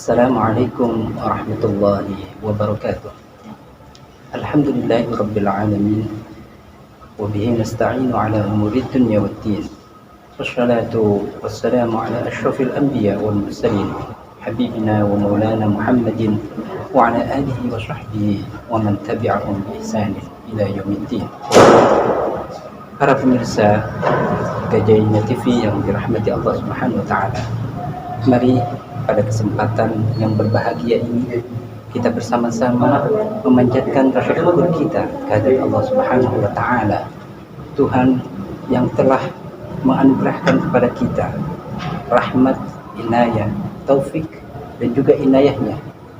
Assalamualaikum warahmatullahi wabarakatuh. Alhamdulillahi rabbil alamin wa bihi nasta'inu ala umuri dunya waddin. Wassalatu wassalamu ala asyrafil anbiya wal mursalin habibina wa maulana Muhammadin wa ala alihi wa sahbihi wa man tabi'ahum bi ihsanin ila yaumiddin. Para pemirsa Gajahnya TV yang dirahmati Allah Subhanahu wa taala. Mari pada kesempatan yang berbahagia ini kita bersama-sama memanjatkan rasa syukur kita kehadirat Allah Subhanahu wa taala, Tuhan yang telah menganugerahkan kepada kita rahmat, inayah, taufik dan juga inayahnya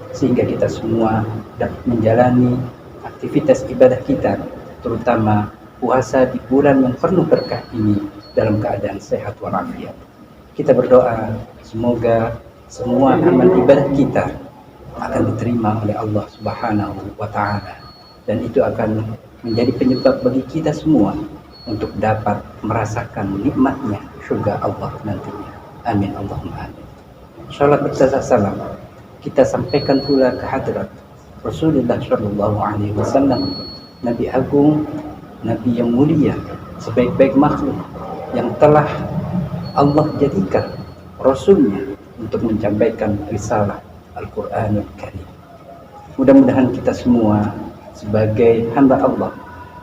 sehingga kita semua dapat menjalani aktivitas ibadah kita, terutama puasa di bulan yang penuh berkah ini dalam keadaan sehat walafiat. Kita berdoa semoga semua amal ibadah kita akan diterima oleh Allah Subhanahu wa taala dan itu akan menjadi penyebab bagi kita semua untuk dapat merasakan nikmatnya surga Allah nantinya. Amin Allahumma amin. Salat berserta salam kita sampaikan pula ke hadirat Rasulullah sallallahu alaihi wasallam, Nabi agung, Nabi yang mulia, sebaik-baik makhluk yang telah Allah jadikan Rasulnya untuk menyampaikan risalah Al-Quranul Karim. Mudah-mudahan kita semua sebagai hamba Allah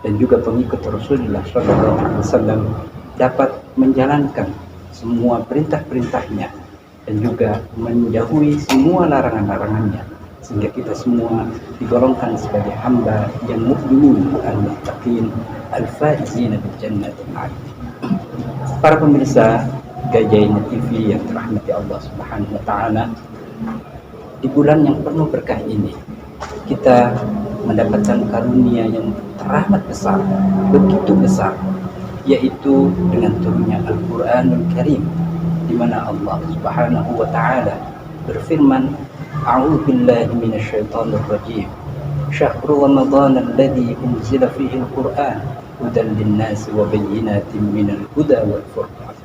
dan juga pengikut Rasulullah SAW dapat menjalankan semua perintah-perintahnya dan juga menjauhi semua larangan-larangannya sehingga kita semua digolongkan sebagai hamba yang mukminin al-muttaqin al-faizina bil jannatil 'ali. Para pemirsa Gajahnya TV yang dirahmati Allah Subhanahu wa taala, di bulan yang penuh berkah ini kita mendapatkan karunia yang teramat besar, begitu besar, yaitu dengan turunnya Al-Quranul Karim, di mana Allah Subhanahu wa taala berfirman, A'udzu billahi minasyaitonir rajim. Syahrul Ramadan alladzi unzila fihi al-Qur'an hudan lin-nasi wa bayyinatin minal huda wal furqan.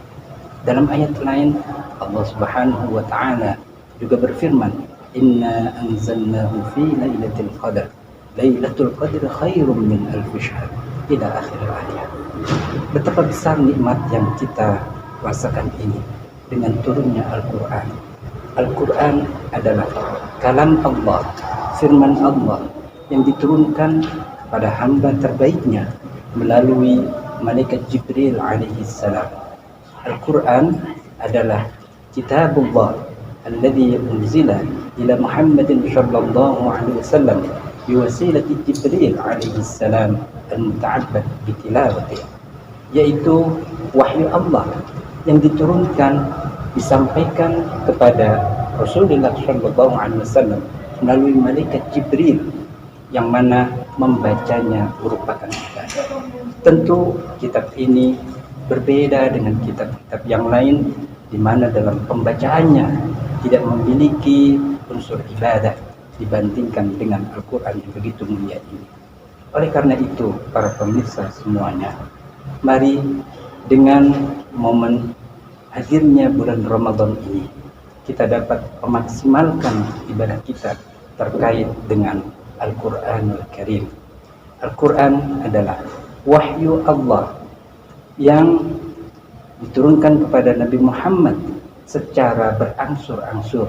Dalam ayat lain Allah Subhanahu wa taala juga berfirman, Inna anzalnahu fi lailatul qadar. Lailatul qadr khairum min alfi syahr. Ila akhir ayat. Betapa besar nikmat yang kita rasakan ini dengan turunnya Al-Qur'an. Al-Qur'an adalah kalam Allah, firman Allah yang diturunkan pada hamba terbaiknya melalui malaikat Jibril alaihi salam. Al-Quran adalah kitabullah alladhi unzila ila Muhammadin sallallahu alaihi wasallam biwasilati Jibril alaihi salam al-muta'abbad bitilawati, yaitu wahyu Allah yang diturunkan disampaikan kepada Rasulullah sallallahu alaihi wasallam melalui malaikat Jibril yang mana membacanya merupakan ibadah. Tentu kitab ini berbeda dengan kitab-kitab yang lain di mana dalam pembacaannya tidak memiliki unsur ibadah dibandingkan dengan Al-Quran yang begitu mulia ini. Oleh karena itu, para pemirsa semuanya, mari dengan momen hadirnya bulan Ramadan ini kita dapat memaksimalkan ibadah kita terkait dengan Al-Quranul Karim. Al-Quran adalah wahyu Allah yang diturunkan kepada Nabi Muhammad secara berangsur-angsur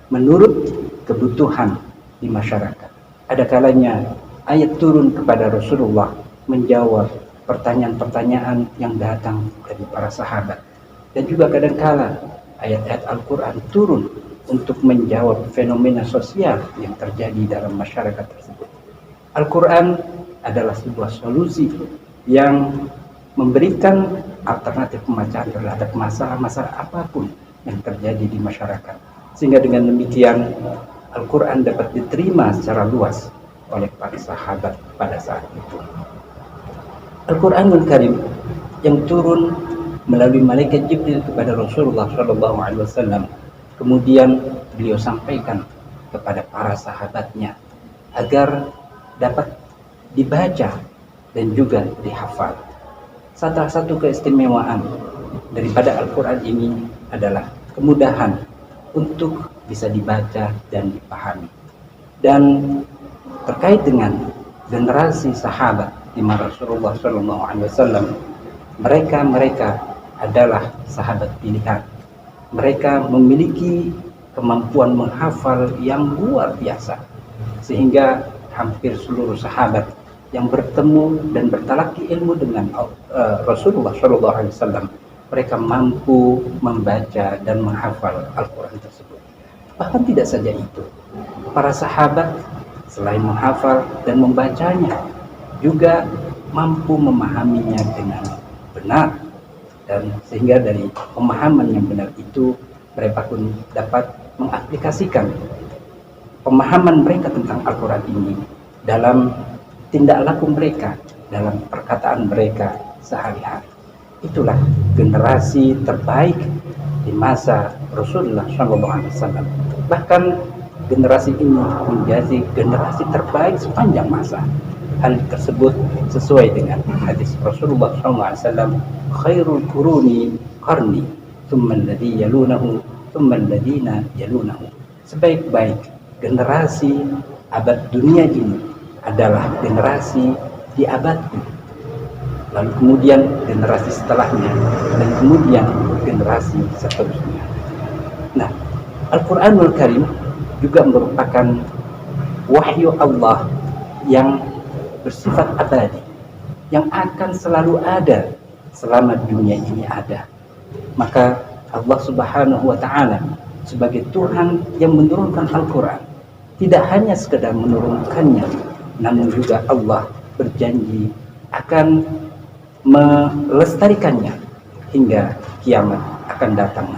menurut kebutuhan di masyarakat. Ada kalanya ayat turun kepada Rasulullah menjawab pertanyaan-pertanyaan yang datang dari para sahabat, dan juga kadangkala ayat-ayat Al-Quran turun untuk menjawab fenomena sosial yang terjadi dalam masyarakat tersebut. Al-Quran adalah sebuah solusi yang memberikan alternatif pembacaan terhadap masalah-masalah apapun yang terjadi di masyarakat, sehingga dengan demikian Al-Quran dapat diterima secara luas oleh para sahabat pada saat itu. Al-Quranul Karim yang turun melalui malaikat Jibril kepada Rasulullah SAW, kemudian beliau sampaikan kepada para sahabatnya agar dapat dibaca dan juga dihafal. Salah satu keistimewaan daripada Al-Quran ini adalah kemudahan untuk bisa dibaca dan dipahami. Dan terkait dengan generasi sahabat di mana Rasulullah SAW, mereka adalah sahabat pilihan. Mereka memiliki kemampuan menghafal yang luar biasa, sehingga hampir seluruh sahabat yang bertemu dan bertalaki ilmu dengan Rasulullah SAW, mereka mampu membaca dan menghafal Al-Quran tersebut. Bahkan tidak saja itu, para sahabat selain menghafal dan membacanya, juga mampu memahaminya dengan benar, dan sehingga dari pemahaman yang benar itu mereka pun dapat mengaplikasikan pemahaman mereka tentang Al-Quran ini dalam tindak laku mereka, dalam perkataan mereka sehari-hari. Itulah generasi terbaik di masa Rasulullah SAW. Bahkan generasi ini menjadi generasi terbaik sepanjang masa. Hal tersebut sesuai dengan hadis Rasulullah SAW, khairul quruni qarni, thumma alladhi yalunahu, thumma alladhina yalunahu. Sebaik-baik generasi abad dunia ini adalah generasi di abadku, lalu kemudian generasi setelahnya, dan kemudian generasi seterusnya. Nah, Al-Quranul Karim juga merupakan wahyu Allah yang bersifat abadi, yang akan selalu ada selama dunia ini ada. Maka Allah Subhanahu wa Ta'ala sebagai Tuhan yang menurunkan Al-Quran, tidak hanya sekedar menurunkannya, namun juga Allah berjanji akan melestarikannya hingga kiamat akan datang.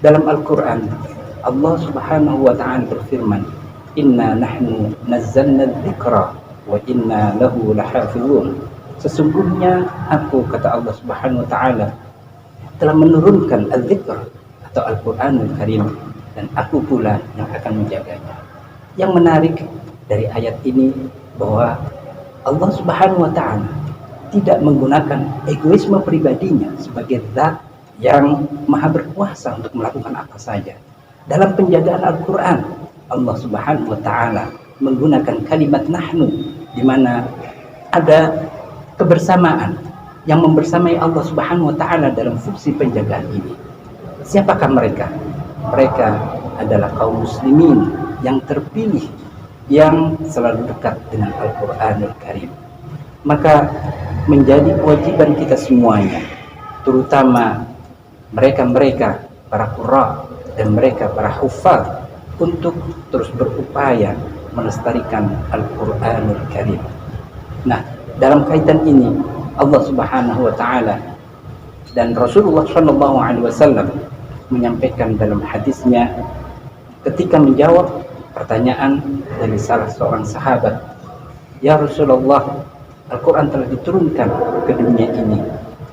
Dalam Al-Quran, Allah Subhanahu wa Ta'ala berfirman, "Inna nahnu nazzalna dzikra wa inna lahu lahafizun." Sesungguhnya aku, kata Allah Subhanahu wa Ta'ala, telah menurunkan al-dzikr atau Al-Quranul Karim, dan aku pula yang akan menjaganya. Yang menarik dari ayat ini bahwa Allah Subhanahu wa Ta'ala tidak menggunakan egoisme pribadinya sebagai zat yang maha berkuasa untuk melakukan apa saja. Dalam penjagaan Al-Quran, Allah Subhanahu wa Ta'ala menggunakan kalimat nahnu, di mana ada kebersamaan yang membersamai Allah Subhanahu wa Ta'ala dalam fungsi penjagaan ini. Siapakah mereka? Mereka adalah kaum muslimin yang terpilih, yang selalu dekat dengan Al-Quranul Karim. Maka menjadi kewajiban kita semuanya, terutama mereka para qurra dan mereka para hufaz, untuk terus berupaya melestarikan Al-Quranul Karim. Nah, dalam kaitan ini Allah Subhanahu wa Ta'ala dan Rasulullah SAW menyampaikan dalam hadisnya ketika menjawab pertanyaan dari salah seorang sahabat, "Ya Rasulullah, Al-Quran telah diturunkan ke dunia ini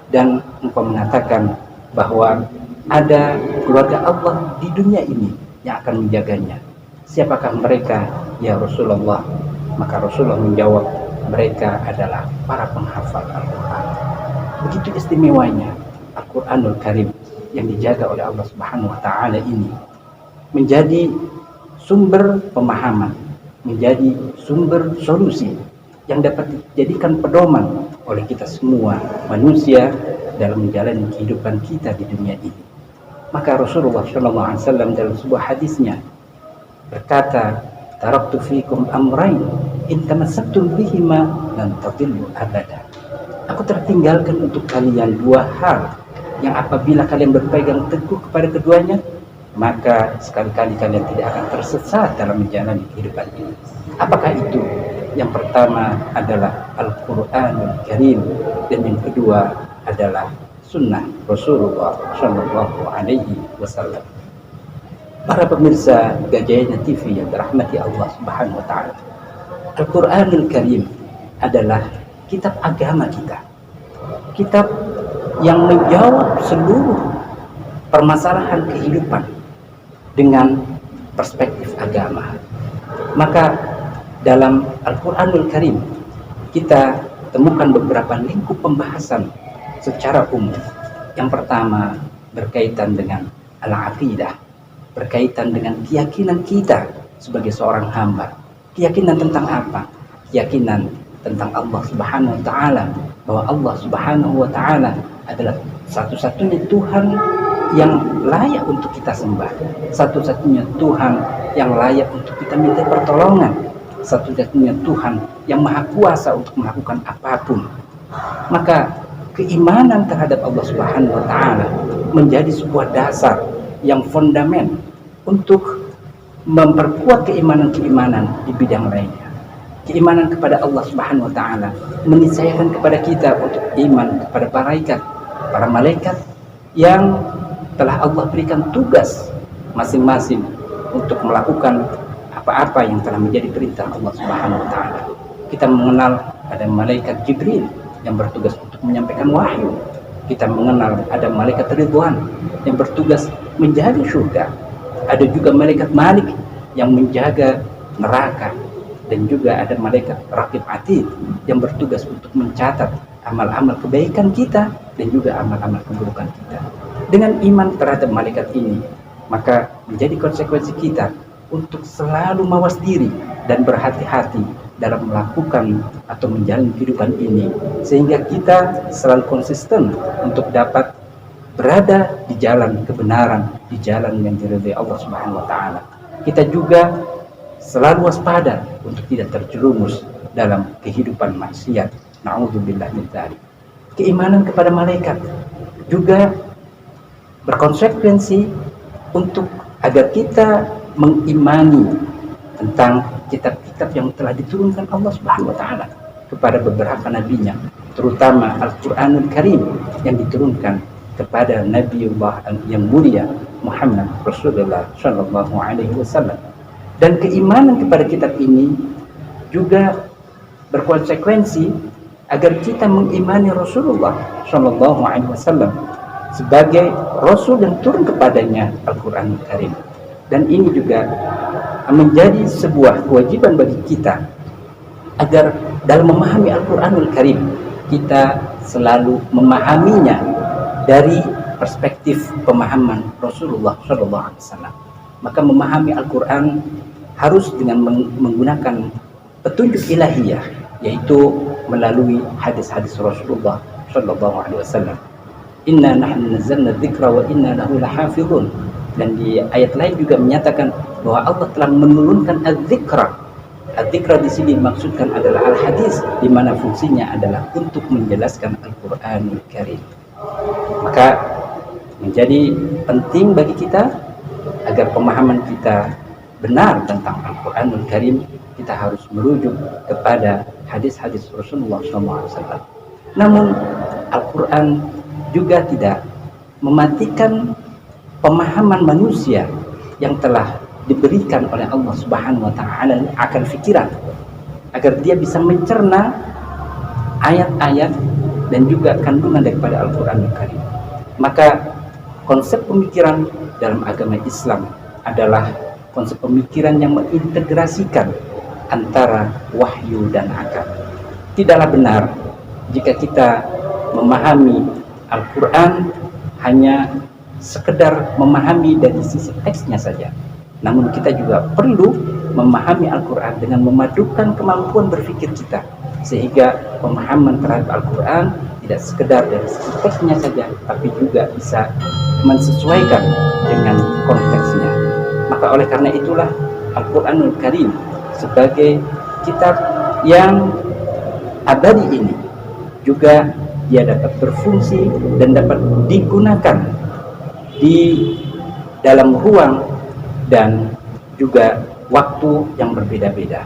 dan engkau mengatakan bahwa ada keluarga Allah di dunia ini yang akan menjaganya. Siapakah mereka, ya Rasulullah?" Maka Rasulullah menjawab, mereka adalah para penghafal Al-Quran. Begitu istimewanya Al-Quranul Karim yang dijaga oleh Allah Subhanahu wa Ta'ala ini menjadi sumber pemahaman, menjadi sumber solusi yang dapat dijadikan pedoman oleh kita semua manusia dalam menjalani kehidupan kita di dunia ini. Maka Rasulullah SAW dalam sebuah hadisnya berkata, "Taraktu fikum amrayn in tamassaktum bihima lan tadillu abada." Aku tertinggalkan untuk kalian dua hal yang apabila kalian berpegang teguh kepada keduanya, maka sekali-kali kalian tidak akan tersesat dalam menjalani kehidupan ini. Apakah itu? Yang pertama adalah Al-Quranul Karim, dan yang kedua adalah Sunnah Rasulullah Shallallahu Alaihi Wasallam. Para pemirsa Gajayana TV yang dirahmati Allah Subhanahu Wa Taala, Al-Quranul Karim adalah kitab agama kita, kitab yang menjawab seluruh permasalahan kehidupan dengan perspektif agama. Maka dalam Al-Quranul Karim kita temukan beberapa lingkup pembahasan secara umum. Yang pertama berkaitan dengan al-aqidah, berkaitan dengan keyakinan kita sebagai seorang hamba. Keyakinan tentang apa? Keyakinan tentang Allah Subhanahu Wa Taala, bahwa Allah Subhanahu Wa Taala adalah satu-satunya Tuhan yang layak untuk kita sembah, satu-satunya Tuhan yang layak untuk kita minta pertolongan, satu-satunya Tuhan yang maha kuasa untuk melakukan apapun. Maka keimanan terhadap Allah Subhanahu Wa Taala menjadi sebuah dasar yang fondamen untuk memperkuat keimanan-keimanan di bidang lainnya. Keimanan kepada Allah Subhanahu Wa Taala meniscayakan kepada kita untuk iman kepada para malaikat yang telah Allah berikan tugas masing-masing untuk melakukan apa-apa yang telah menjadi perintah Allah Subhanahu Wa Taala. Kita mengenal ada malaikat Jibril yang bertugas untuk menyampaikan wahyu. Kita mengenal ada malaikat Ridwan yang bertugas menjaga surga. Ada juga malaikat Malik yang menjaga neraka, dan juga ada malaikat Raqib Atid yang bertugas untuk mencatat amal-amal kebaikan kita dan juga amal-amal keburukan kita. Dengan iman terhadap malaikat ini, maka menjadi konsekuensi kita untuk selalu mawas diri dan berhati-hati dalam melakukan atau menjalani kehidupan ini, sehingga kita selalu konsisten untuk dapat berada di jalan kebenaran, di jalan yang diridhai Allah Subhanahu Wa Taala. Kita juga selalu waspada untuk tidak terjerumus dalam kehidupan maksiat. Na'udzubillah min dzalik. Keimanan kepada malaikat juga berkonsekuensi untuk agar kita mengimani tentang kitab-kitab yang telah diturunkan Allah Subhanahu Wa Taala kepada beberapa nabinya, terutama Al-Quranul Karim yang diturunkan kepada Nabiullah yang mulia Muhammad Rasulullah Shallallahu Alaihi Wasallam. Dan keimanan kepada kitab ini juga berkonsekuensi agar kita mengimani Rasulullah Shallallahu Alaihi Wasallam sebagai Rasul yang turun kepadanya Al-Quranul Karim. Dan ini juga menjadi sebuah kewajiban bagi kita agar dalam memahami Al-Quranul Karim kita selalu memahaminya dari perspektif pemahaman Rasulullah SAW. Maka memahami Al-Quran harus dengan menggunakan petunjuk ilahiyah, yaitu melalui hadis-hadis Rasulullah SAW. Inna nahnu nazzalna dzikra wa inna lahu lahafizun. Dan di ayat lain juga menyatakan bahwa Allah telah menurunkan az-dzikra. Az-dzikra di sini dimaksudkan adalah al-hadis, di mana fungsinya adalah untuk menjelaskan Al-Qur'anul Karim. Maka menjadi penting bagi kita agar pemahaman kita benar tentang Al-Qur'anul Karim, kita harus merujuk kepada hadis-hadis Rasulullah SAW. Namun Al-Quran juga tidak mematikan pemahaman manusia yang telah diberikan oleh Allah Subhanahu Wa Taala akan pikiran, agar dia bisa mencerna ayat-ayat dan juga kandungan daripada Al-Quranul Karim. Maka konsep pemikiran dalam agama Islam adalah konsep pemikiran yang mengintegrasikan antara wahyu dan akal. Tidaklah benar jika kita memahami Al-Quran hanya sekedar memahami dari sisi teksnya saja. Namun kita juga perlu memahami Al-Quran dengan memadukan kemampuan berpikir kita, sehingga pemahaman terhadap Al-Quran tidak sekedar dari sisi teksnya saja, tapi juga bisa mensesuaikan dengan konteksnya. Maka oleh karena itulah Al-Quranul Karim sebagai kitab yang abadi ini juga dia dapat berfungsi dan dapat digunakan di dalam ruang dan juga waktu yang berbeda-beda.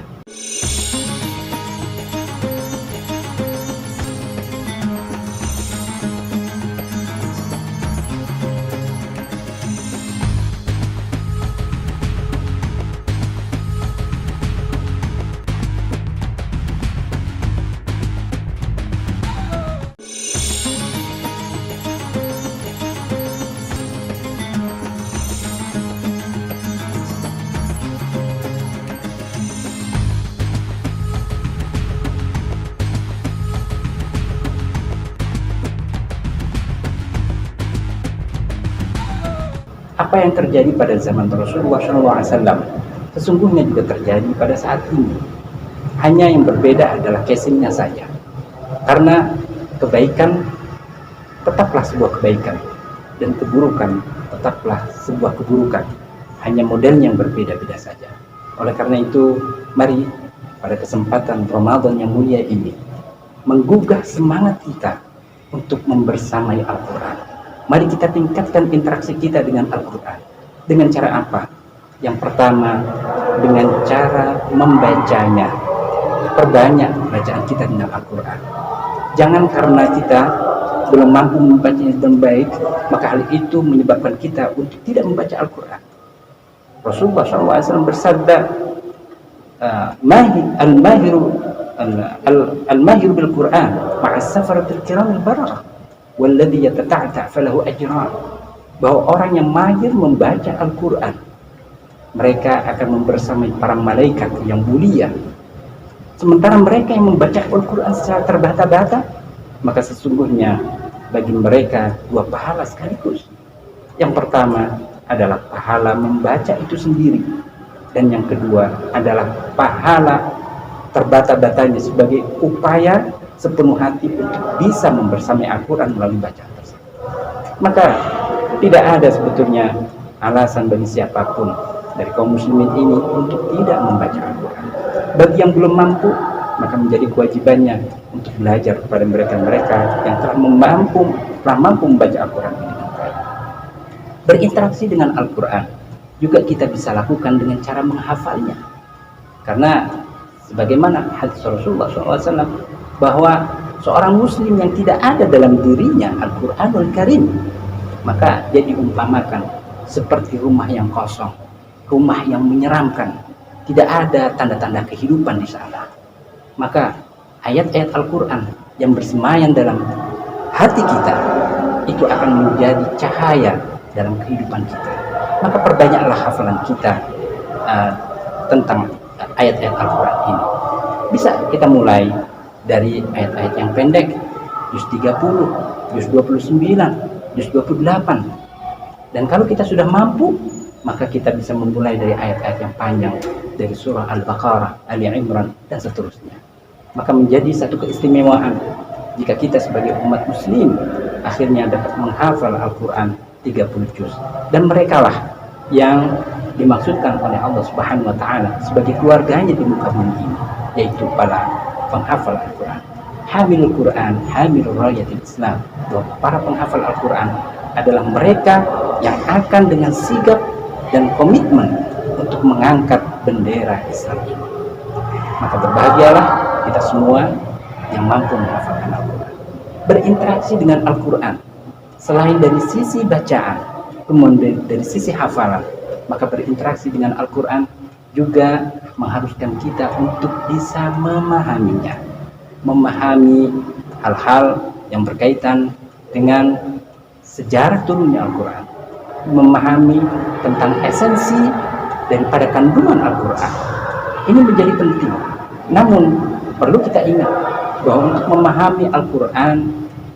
Apa yang terjadi pada zaman Rasulullah SAW sesungguhnya juga terjadi pada saat ini. Hanya yang berbeda adalah casingnya saja. Karena kebaikan tetaplah sebuah kebaikan dan keburukan tetaplah sebuah keburukan. Hanya modelnya yang berbeda-beda saja. Oleh karena itu, mari pada kesempatan Ramadan yang mulia ini menggugah semangat kita untuk membersamai Al-Quran. Mari kita tingkatkan interaksi kita dengan Al-Quran. Dengan cara apa? Yang pertama, dengan cara membacanya. Perbanyak bacaan kita dengan Al-Quran. Jangan karena kita belum mampu membacanya dengan baik, maka hal itu menyebabkan kita untuk tidak membaca Al-Quran. Rasulullah SAW bersabda, al-mahiru bil Quran ma'as safaratil kiramil bararah walladhi yatata'ta' falahu ajran. Bahwa orang yang mahir membaca Al-Quran, mereka akan membersamai para malaikat yang mulia. Sementara mereka yang membaca Al-Quran secara terbata-bata, maka sesungguhnya bagi mereka dua pahala sekaligus. Yang pertama adalah pahala membaca itu sendiri, dan yang kedua adalah pahala terbata-batanya sebagai upaya sepenuh hati untuk bisa membersamai Al-Quran melalui bacaan tersebut. Maka tidak ada sebetulnya alasan bagi siapapun dari kaum muslimin ini untuk tidak membaca Al-Quran. Bagi yang belum mampu, maka menjadi kewajibannya untuk belajar kepada mereka-mereka yang telah mampu membaca Al-Quran ini dengan baik. Berinteraksi dengan Al-Quran juga kita bisa lakukan dengan cara menghafalnya. Karena sebagaimana hadis Rasulullah SAW, bahwa seorang muslim yang tidak ada dalam dirinya Al-Quranul Karim, maka dia diumpamakan seperti rumah yang kosong, rumah yang menyeramkan, tidak ada tanda-tanda kehidupan di sana. Maka ayat-ayat Al-Quran yang bersemayam dalam hati kita itu akan menjadi cahaya dalam kehidupan kita. Maka perbanyaklah hafalan kita tentang ayat-ayat Al-Quran ini. Bisa kita mulai dari ayat-ayat yang pendek, juz 30, juz 29, juz 28. Dan kalau kita sudah mampu, maka kita bisa memulai dari ayat-ayat yang panjang, dari surah Al-Baqarah, Ali Imran, dan seterusnya. Maka menjadi satu keistimewaan jika kita sebagai umat muslim akhirnya dapat menghafal Al-Quran 30 juz. Dan merekalah yang dimaksudkan oleh Allah Subhanahu wa Ta'ala sebagai keluarganya di muka bumi ini, yaitu para penghafal Al-Quran. Hamilul Quran, hamilul rayatil Islam. Para penghafal Al-Quran adalah mereka yang akan dengan sigap dan komitmen untuk mengangkat bendera Islam ini. Maka berbahagialah kita semua yang mampu menghafalkan Al-Quran. Berinteraksi dengan Al-Quran selain dari sisi bacaan, kemudian dari sisi hafalan, maka berinteraksi dengan Al-Quran juga mengharuskan kita untuk bisa memahaminya, memahami hal-hal yang berkaitan dengan sejarah turunnya Al-Quran, memahami tentang esensi daripada kandungan Al-Quran. Ini menjadi penting. Namun perlu kita ingat bahwa untuk memahami Al-Quran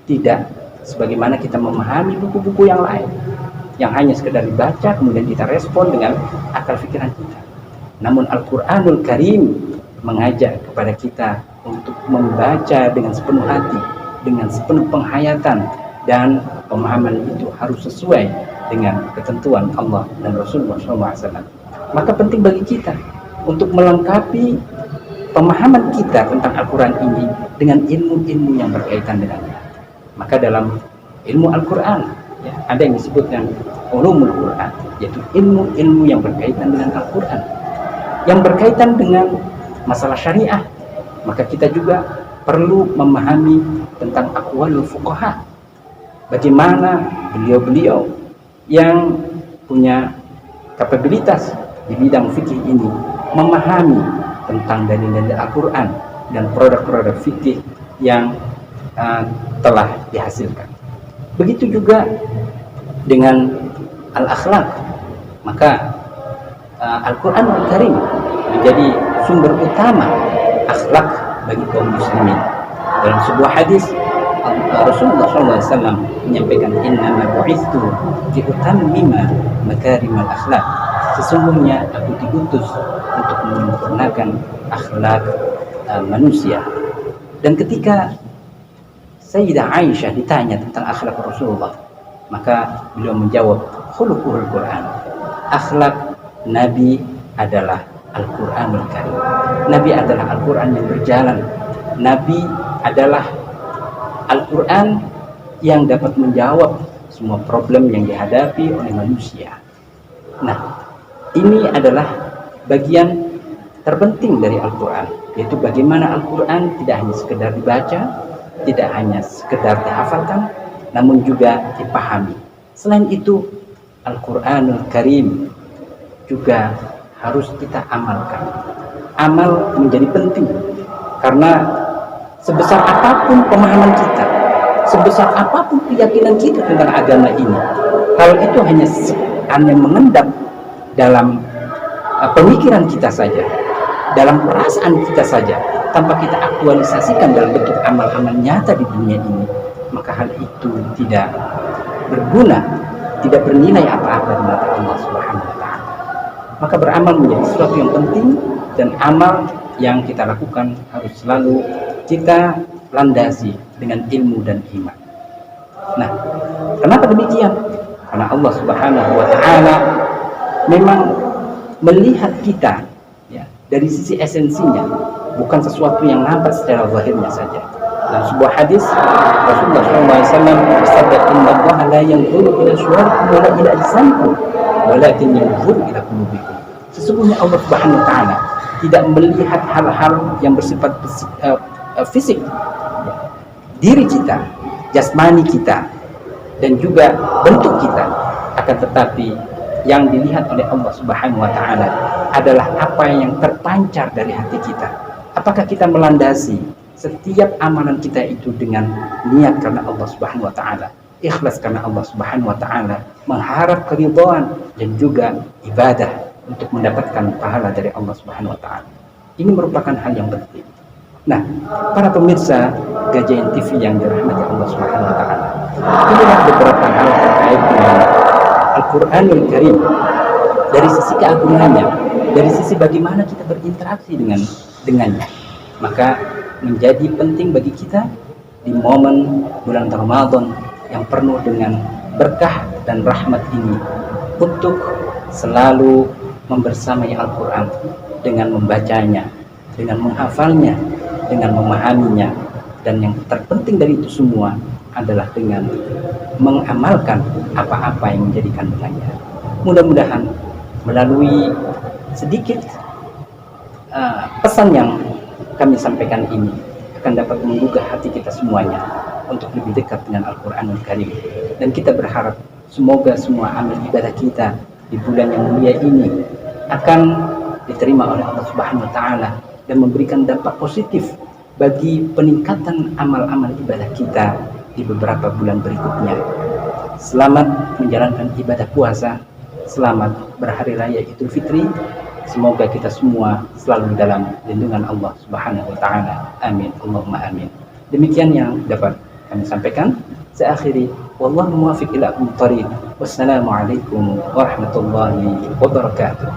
tidak sebagaimana kita memahami buku-buku yang lain, yang hanya sekedar dibaca kemudian kita respon dengan akal pikiran kita. Namun Al-Quranul Karim mengajak kepada kita untuk membaca dengan sepenuh hati, dengan sepenuh penghayatan, dan pemahaman itu harus sesuai dengan ketentuan Allah dan Rasulullah SAW. Maka penting bagi kita untuk melengkapi pemahaman kita tentang Al-Quran ini dengan ilmu-ilmu yang berkaitan dengannya. Maka dalam ilmu Al-Quran ada yang disebutkan ulumul Quran, yaitu ilmu-ilmu yang berkaitan dengan Al-Quran, yang berkaitan dengan masalah syariah. Maka kita juga perlu memahami tentang aqwalul fuqaha, bagaimana beliau-beliau yang punya kapabilitas di bidang fikih ini memahami tentang dalil-dalil Al-Quran dan produk-produk fikih yang telah dihasilkan. Begitu juga dengan al-akhlak. Maka Al-Quran Al-Karim menjadi sumber utama akhlak bagi kaum muslimin. Dalam sebuah hadis Rasulullah SAW menyampaikan innama bu'ithu liutammima makarimal akhlak. Sesungguhnya aku diutus untuk menyempurnakan akhlak manusia. Dan ketika Sayyidah Aisyah ditanya tentang akhlak Rasulullah, maka beliau menjawab, khuluquhul Quran. Akhlak Nabi adalah Al-Quranul Karim. Nabi adalah Al-Quran yang berjalan. Nabi adalah Al-Quran yang dapat menjawab semua problem yang dihadapi oleh manusia. Nah, ini adalah bagian terpenting dari Al-Quran, yaitu bagaimana Al-Quran tidak hanya sekedar dibaca, tidak hanya sekedar dihafalkan, namun juga dipahami. Selain itu, Al-Quranul Karim juga harus kita amalkan. Amal menjadi penting karena sebesar apapun pemahaman kita, sebesar apapun keyakinan kita tentang agama ini, kalau itu hanya mengendap dalam pemikiran kita saja, dalam perasaan kita saja, tanpa kita aktualisasikan dalam bentuk amal-amal nyata di dunia ini, maka hal itu tidak berguna, tidak bernilai apa-apa di mata Allah Subhanahu wa Ta'ala. Maka beramal menjadi sesuatu yang penting, dan amal yang kita lakukan harus selalu kita landasi dengan ilmu dan iman. Nah, kenapa demikian? Karena Allah Subhanahu wa Ta'ala memang melihat kita ya, dari sisi esensinya, bukan sesuatu yang nampak secara zahirnya saja. Dalam sebuah hadis Rasulullah SAW bersabda, "Inna Allah la yanzuru ila suwarikum wa la ila ajsamikum, walakin yanzuru ila qulubikum." Sesungguhnya Allah Subhanahu wa Ta'ala tidak melihat hal-hal yang bersifat fisik, diri kita, jasmani kita, dan juga bentuk kita, akan tetapi yang dilihat oleh Allah Subhanahu wa Ta'ala adalah apa yang terpancar dari hati kita. Apakah kita melandasi setiap amalan kita itu dengan niat karena Allah Subhanahu wa Ta'ala, ikhlas karena Allah Subhanahu wa Ta'ala, mengharap keridhaan dan juga ibadah untuk mendapatkan pahala dari Allah Subhanahu wa Ta'ala. Ini merupakan hal yang penting. Nah, para pemirsa Gajayan TV yang dirahmati Allah Subhanahu wa Ta'ala, inilah beberapa hal terkait dengan Al-Quranul Karim, dari sisi keagungannya, dari sisi bagaimana kita berinteraksi dengannya. Maka menjadi penting bagi kita di momen bulan Ramadan yang penuh dengan berkah dan rahmat ini untuk selalu membersamai Al-Quran dengan membacanya, dengan menghafalnya, dengan memahaminya, dan yang terpenting dari itu semua adalah dengan mengamalkan apa-apa yang menjadi kandungannya. Mudah-mudahan melalui sedikit pesan yang kami sampaikan ini akan dapat menggugah hati kita semuanya untuk lebih dekat dengan Al-Quranul Karim. Dan kita berharap semoga semua amal ibadah kita di bulan yang mulia ini akan diterima oleh Allah Subhanahu wa Ta'ala dan memberikan dampak positif bagi peningkatan amal-amal ibadah kita di beberapa bulan berikutnya. Selamat menjalankan ibadah puasa, selamat berhari raya Idul Fitri. Semoga kita semua selalu dalam lindungan Allah Subhanahu wa Ta'ala. Amin, Allahumma amin. Demikian yang dapat kami sampaikan. Saya akhiri, wallahu muwaffiq ila aqwamit thoriq. Wassalamualaikum warahmatullahi wabarakatuh.